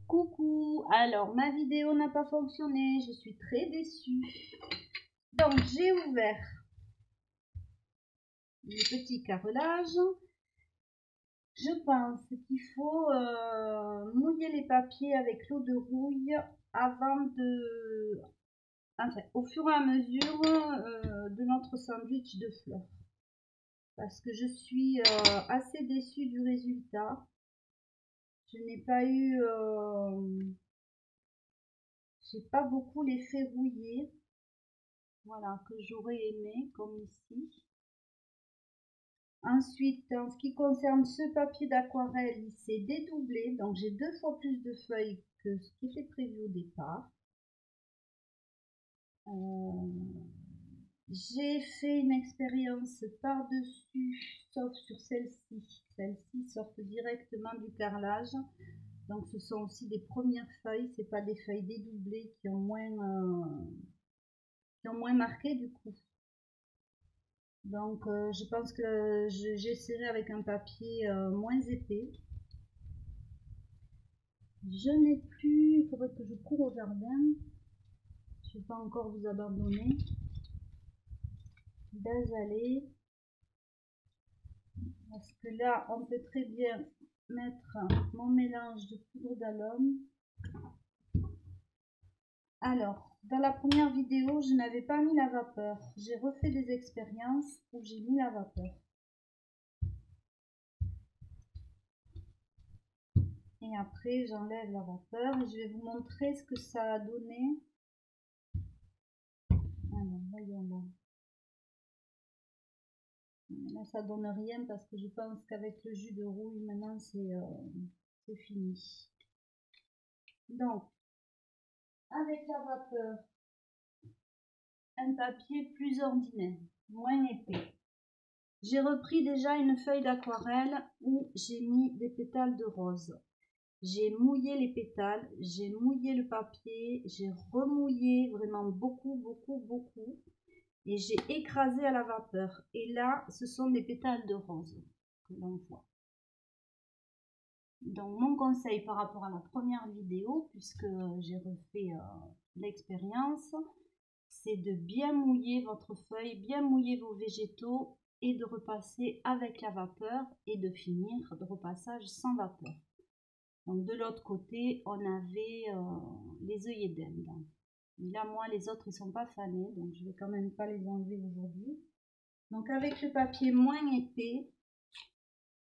Coucou, alors ma vidéo n'a pas fonctionné, je suis très déçue. Donc j'ai ouvert le petit carrelage. Je pense qu'il faut mouiller les papiers avec l'eau de rouille avant de... Enfin, au fur et à mesure de notre sandwich de fleurs. Parce que je suis assez déçue du résultat. Je n'ai pas eu... j'ai pas beaucoup l'effet rouillé. Voilà, que j'aurais aimé, comme ici. Ensuite, en ce qui concerne ce papier d'aquarelle, il s'est dédoublé. Donc, j'ai 2 fois plus de feuilles que ce qui était prévu au départ. J'ai fait une expérience par-dessus, sauf sur celle-ci. Celle-ci sort directement du carrelage. Donc, ce sont aussi des premières feuilles. C'est pas des feuilles dédoublées qui ont moins marqué du coup. Donc je pense que j'essaierai avec un papier moins épais. Je n'ai plus, il faudrait que je cours au jardin. Je ne vais pas encore vous abandonner. D'azalée. Parce que là, on peut très bien mettre mon mélange de poudre d'alum. Alors, dans la première vidéo, je n'avais pas mis la vapeur. J'ai refait des expériences où j'ai mis la vapeur. Et après, j'enlève la vapeur et je vais vous montrer ce que ça a donné. Alors, voyons là. Là, ça donne rien parce que je pense qu'avec le jus de rouille, maintenant, c'est fini. Donc, avec la vapeur, un papier plus ordinaire, moins épais. J'ai repris déjà une feuille d'aquarelle où j'ai mis des pétales de rose. J'ai mouillé les pétales, j'ai mouillé le papier, j'ai remouillé vraiment beaucoup. Et j'ai écrasé à la vapeur. Et là, ce sont des pétales de rose que l'on voit. Donc, mon conseil par rapport à la première vidéo, puisque j'ai refait l'expérience, c'est de bien mouiller votre feuille, bien mouiller vos végétaux et de repasser avec la vapeur et de finir de repassage sans vapeur. Donc, de l'autre côté, on avait les œillets d'Inde. Là, moi, les autres, ils sont pas fanés, donc je vais quand même pas les enlever aujourd'hui. Donc, avec le papier moins épais,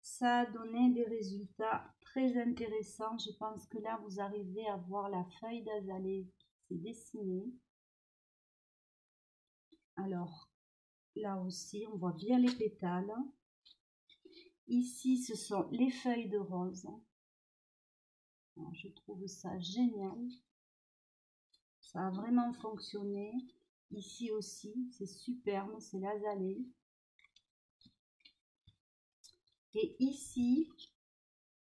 ça a donné des résultats très intéressants. Je pense que là, vous arrivez à voir la feuille d'azalée qui s'est dessinée. Alors, là aussi, on voit bien les pétales. Ici, ce sont les feuilles de rose. Alors, je trouve ça génial. Ça a vraiment fonctionné. Ici aussi, c'est superbe, c'est l'azalée. Et ici,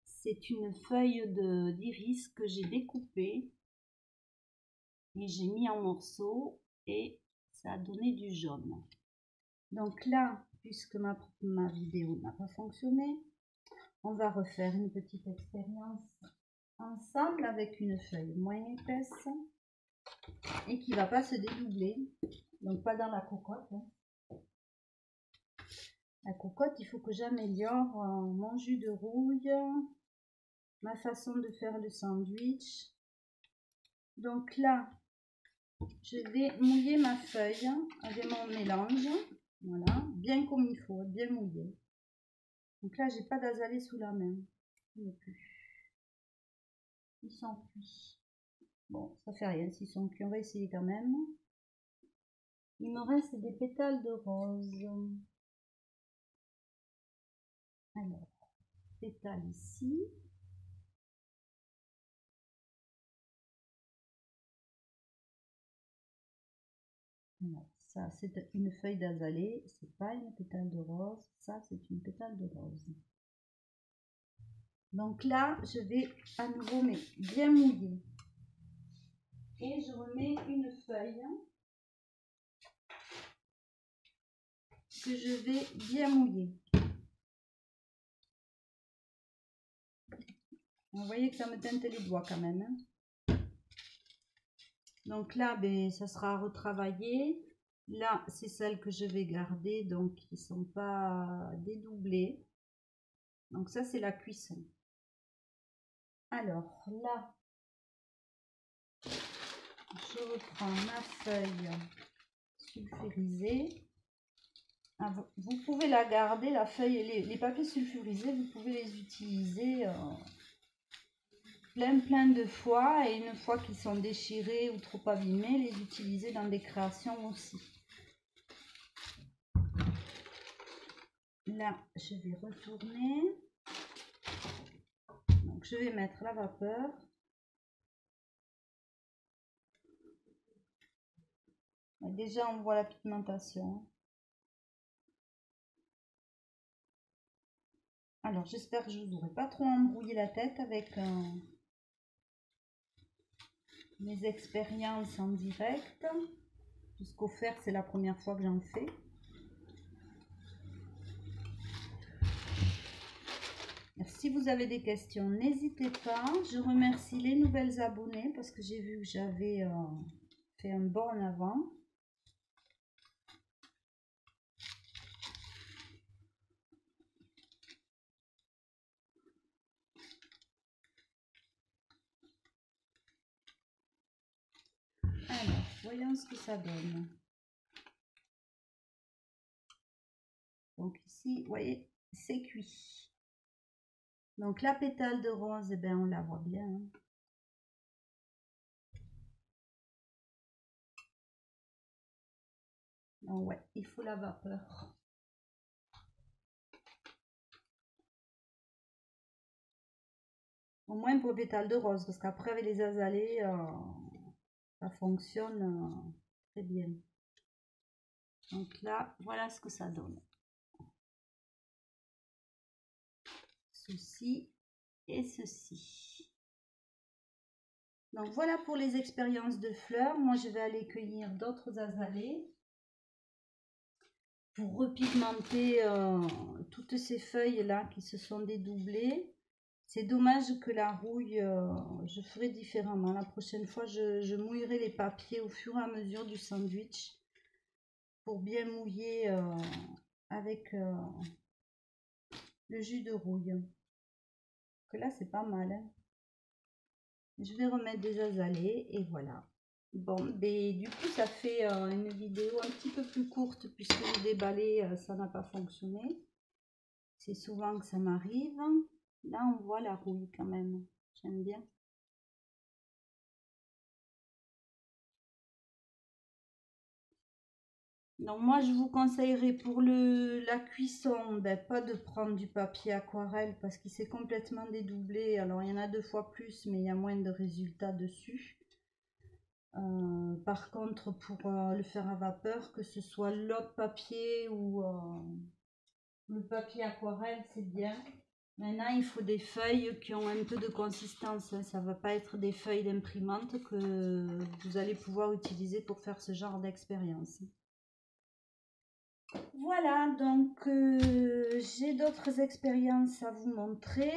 c'est une feuille d'iris que j'ai découpée et j'ai mis en morceaux et ça a donné du jaune. Donc là, puisque ma vidéo n'a pas fonctionné, on va refaire une petite expérience ensemble avec une feuille moins épaisse et qui ne va pas se dédoubler, donc pas dans la cocotte. La cocotte, il faut que j'améliore mon jus de rouille, ma façon de faire le sandwich. Donc là, je vais mouiller ma feuille avec mon mélange, voilà, bien comme il faut, bien mouillé. Donc là, j'ai pas d'azalée sous la main, ils sont cuits. Bon, ça fait rien s'ils sont cuits, on va essayer quand même. Il me reste des pétales de rose. Alors, pétales ici. Alors, ça, c'est une feuille d'azalée, c'est pas une pétale de rose. Ça, c'est une pétale de rose. Donc là, je vais à nouveau bien mouiller. Et je remets une feuille que je vais bien mouiller. Vous voyez que ça me teinte les doigts quand même. Hein. Donc là, ben, ça sera retravaillé. Là, c'est celles que je vais garder, donc qui ne sont pas dédoublées. Donc ça, c'est la cuisson. Alors là, je reprends ma feuille sulfurisée. Ah, vous pouvez la garder, la feuille, les papiers sulfurisés, vous pouvez les utiliser plein de fois. Et une fois qu'ils sont déchirés ou trop abîmés, les utiliser dans des créations aussi. Là, je vais retourner. Donc, je vais mettre la vapeur. Et déjà, on voit la pigmentation. Alors, j'espère que je ne vous aurai pas trop embrouillé la tête avec mes expériences en direct. Puisqu'au faire, c'est la première fois que j'en fais. Si vous avez des questions, n'hésitez pas. Je remercie les nouvelles abonnées parce que j'ai vu que j'avais fait un bond en avant. Alors, voyons ce que ça donne. Donc ici, vous voyez, c'est cuit. Donc la pétale de rose, eh bien, on la voit bien. Hein. Donc, ouais, il faut la vapeur. Au moins pour pétale de rose, parce qu'après avec les azalées, ça fonctionne très bien. Donc là, voilà ce que ça donne. Ceci et ceci. Donc voilà pour les expériences de fleurs. Moi, je vais aller cueillir d'autres azalées pour repigmenter toutes ces feuilles-là qui se sont dédoublées. C'est dommage que la rouille, je ferai différemment. La prochaine fois, je mouillerai les papiers au fur et à mesure du sandwich pour bien mouiller avec le jus de rouille. Que là, c'est pas mal. Hein. Je vais remettre des azalées et voilà. Bon, ben, du coup, ça fait une vidéo un petit peu plus courte puisque le déballé, ça n'a pas fonctionné. C'est souvent que ça m'arrive. Là, on voit la rouille quand même. J'aime bien. Donc moi, je vous conseillerais pour la cuisson, ben, pas de prendre du papier aquarelle parce qu'il s'est complètement dédoublé. Alors, il y en a 2 fois plus, mais il y a moins de résultats dessus. Par contre, pour le faire à vapeur, que ce soit l'autre papier ou le papier aquarelle, c'est bien. Maintenant, il faut des feuilles qui ont un peu de consistance. Hein. Ça ne va pas être des feuilles d'imprimante que vous allez pouvoir utiliser pour faire ce genre d'expérience. Voilà, donc j'ai d'autres expériences à vous montrer.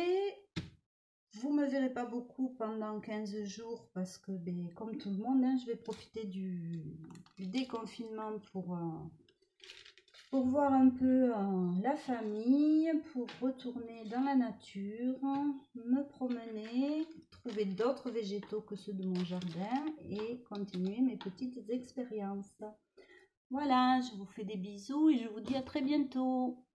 Vous ne me verrez pas beaucoup pendant 15 jours parce que, ben, comme tout le monde, hein, je vais profiter du déconfinement pour voir un peu la famille, pour retourner dans la nature, me promener, trouver d'autres végétaux que ceux de mon jardin et continuer mes petites expériences. Voilà, je vous fais des bisous et je vous dis à très bientôt.